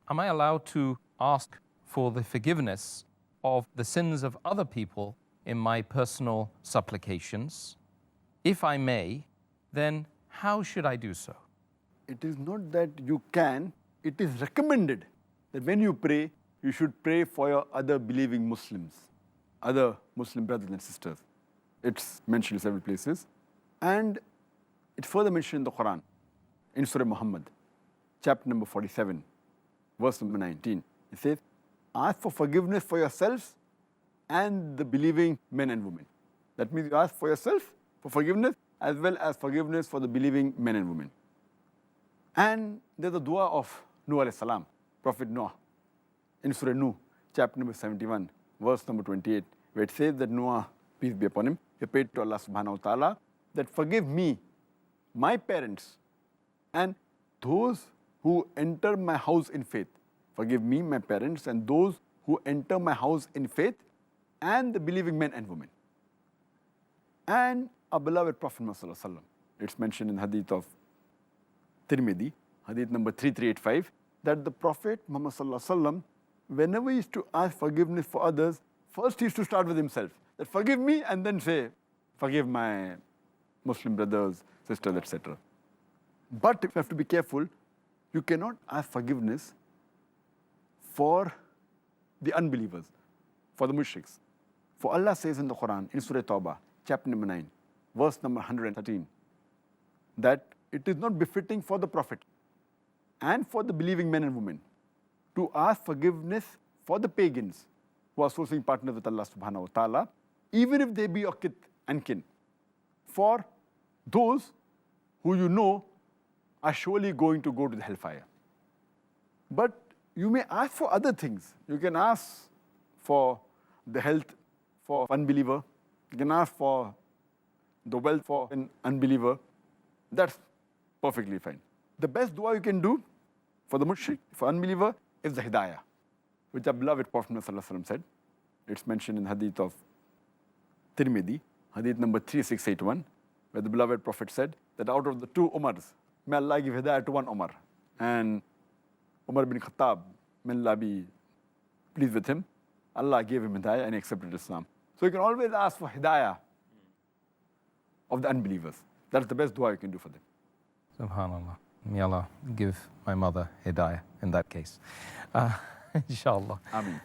am I allowed to ask for the forgiveness of the sins of other people in my personal supplications? If I may, then how should I do so? It is not that you can, it is recommended that when you pray, you should pray for your other believing Muslims, other Muslim brothers and sisters. It's mentioned in several places. And it's further mentioned in the Qur'an, in Surah Muhammad, chapter number 47, verse number 19. It says, ask for forgiveness for yourselves and the believing men and women. That means you ask for yourself for forgiveness as well as forgiveness for the believing men and women. And there's the dua of Nooh alayhi salam, Prophet Noah, in Surah Nooh, chapter number 71, verse number 28, where it says that Noah, peace be upon him, he prayed to Allah Subhanahu that forgive me, my parents, and those who enter my house in faith. Forgive me, my parents, and those who enter my house in faith, and the believing men and women. And our beloved Prophet Muhammad, it's mentioned in Hadith of Tirmidhi, Hadith number 3385, that the Prophet Muhammad, whenever he used to ask forgiveness for others, first he used to start with himself. That forgive me, and then say, forgive my Muslim brothers, sisters, etc. But you have to be careful. You cannot ask forgiveness for the unbelievers, for the mushriks. For Allah says in the Qur'an, in Surah Tawbah, chapter number 9, verse number 113, that it is not befitting for the Prophet and for the believing men and women to ask forgiveness for the pagans who are associating partners with Allah Subhanahu, even if they be your kith and kin. For those who you know are surely going to go to the hellfire. But you may ask for other things. You can ask for the health for unbeliever. You can ask for the wealth for an unbeliever. That's perfectly fine. The best dua you can do for the mushrik, for unbeliever, is the hidayah, which our beloved Prophet said. It's mentioned in Hadith of Tirmidhi, Hadith number 3681, where the beloved Prophet said that out of the two Umars, may Allah give hidayah to one Umar. And Umar bin Khattab, may Allah be pleased with him, Allah gave him hidayah and he accepted Islam. So you can always ask for hidayah of the unbelievers. That's the best dua you can do for them. SubhanAllah. May Allah give my mother hidayah in that case. Inshallah. Ameen.